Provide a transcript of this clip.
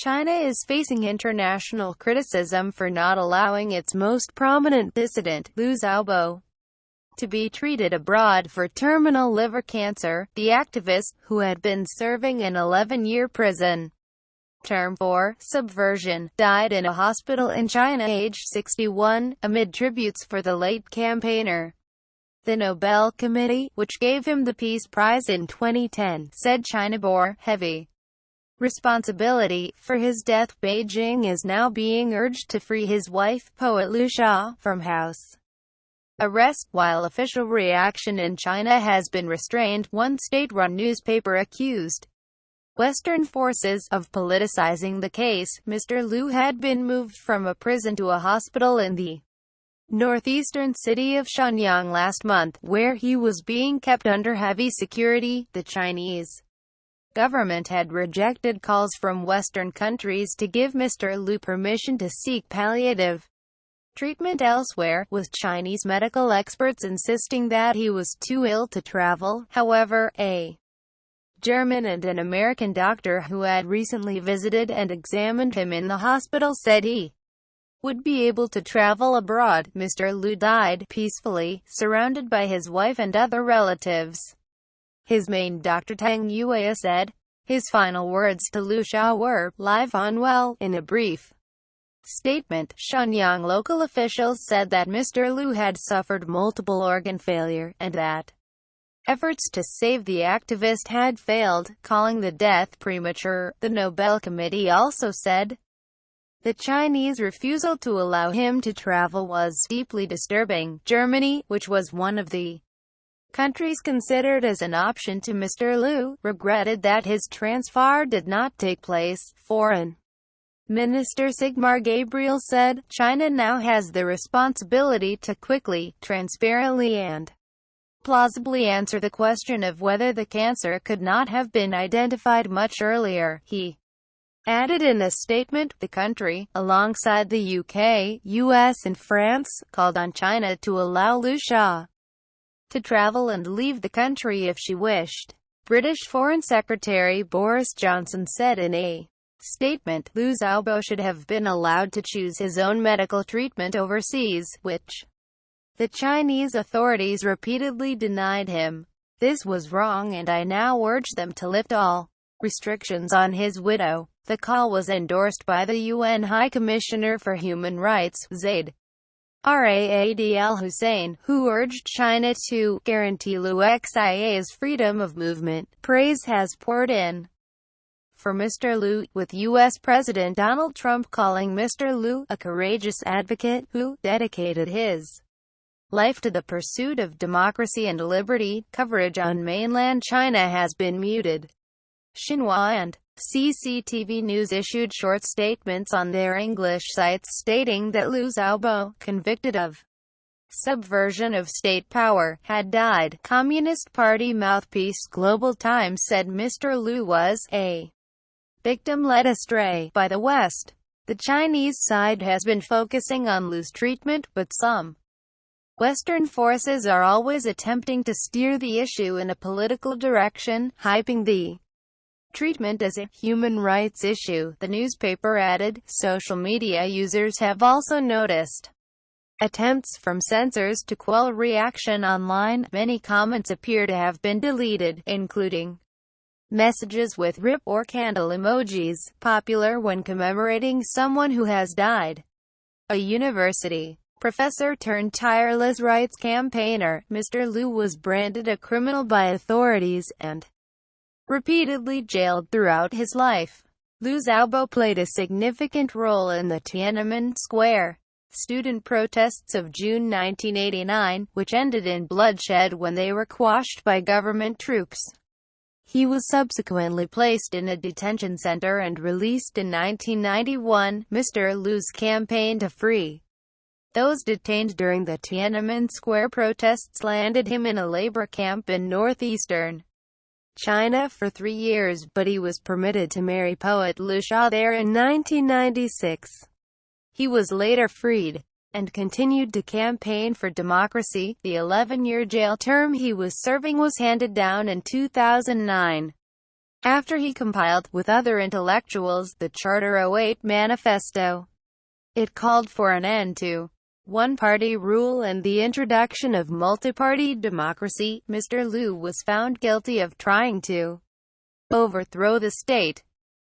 China is facing international criticism for not allowing its most prominent dissident, Xiaobo, to be treated abroad for terminal liver cancer. The activist, who had been serving an 11-year prison term for subversion, died in a hospital in China aged 61, amid tributes for the late campaigner. The Nobel Committee, which gave him the Peace Prize in 2010, said China bore heavy responsibility for his death. Beijing is now being urged to free his wife, poet Liu Xia, from house arrest, while official reaction in China has been restrained. One state-run newspaper accused Western forces of politicizing the case. Mr. Liu had been moved from a prison to a hospital in the northeastern city of Shenyang last month, where he was being kept under heavy security. The Chinese government had rejected calls from Western countries to give Mr. Liu permission to seek palliative treatment elsewhere, with Chinese medical experts insisting that he was too ill to travel. However, a German and an American doctor who had recently visited and examined him in the hospital said he would be able to travel abroad. Mr. Liu died peacefully, surrounded by his wife and other relatives. His main Dr. Tang Yue said. His final words to Liu Xia were, "Live on well." In a brief statement, Shenyang local officials said that Mr. Liu had suffered multiple organ failure, and that efforts to save the activist had failed, calling the death premature. The Nobel Committee also said the Chinese refusal to allow him to travel was deeply disturbing. Germany, which was one of the countries considered as an option to Mr. Liu, regretted that his transfer did not take place. Foreign Minister Sigmar Gabriel said, "China now has the responsibility to quickly, transparently and plausibly answer the question of whether the cancer could not have been identified much earlier." He added in a statement, the country, alongside the UK, US and France, called on China to allow Liu Xia to travel and leave the country if she wished. British Foreign Secretary Boris Johnson said in a statement, Liu Xiaobo should have been allowed to choose his own medical treatment overseas, which the Chinese authorities repeatedly denied him. "This was wrong, and I now urge them to lift all restrictions on his widow." The call was endorsed by the UN High Commissioner for Human Rights, Zaid Raad Al Hussein, who urged China to guarantee Liu Xia's freedom of movement. Praise has poured in for Mr. Liu, with U.S. President Donald Trump calling Mr. Liu a courageous advocate who dedicated his life to the pursuit of democracy and liberty. Coverage on mainland China has been muted. Xinhua and CCTV News issued short statements on their English sites stating that Liu Xiaobo, convicted of subversion of state power, had died. Communist Party mouthpiece Global Times said Mr. Liu was a victim led astray by the West. The Chinese side has been focusing on Liu's treatment, but some Western forces are always attempting to steer the issue in a political direction, hyping the treatment as a human rights issue. The newspaper added, social media users have also noticed attempts from censors to quell reaction online. Many comments appear to have been deleted, including messages with rip or candle emojis, popular when commemorating someone who has died. A university professor turned tireless rights campaigner, Mr. Liu was branded a criminal by authorities, and repeatedly jailed throughout his life. Liu Xiaobo played a significant role in the Tiananmen Square student protests of June 1989, which ended in bloodshed when they were quashed by government troops. He was subsequently placed in a detention center and released in 1991. Mr. Liu's campaign to free those detained during the Tiananmen Square protests landed him in a labor camp in northeastern China for 3 years, but he was permitted to marry poet Liu Xia there in 1996. He was later freed and continued to campaign for democracy. The 11-year jail term he was serving was handed down in 2009. after he compiled, with other intellectuals, the Charter 08 Manifesto. It called for an end to one-party rule and the introduction of multi-party democracy. Mr. Liu was found guilty of trying to overthrow the state.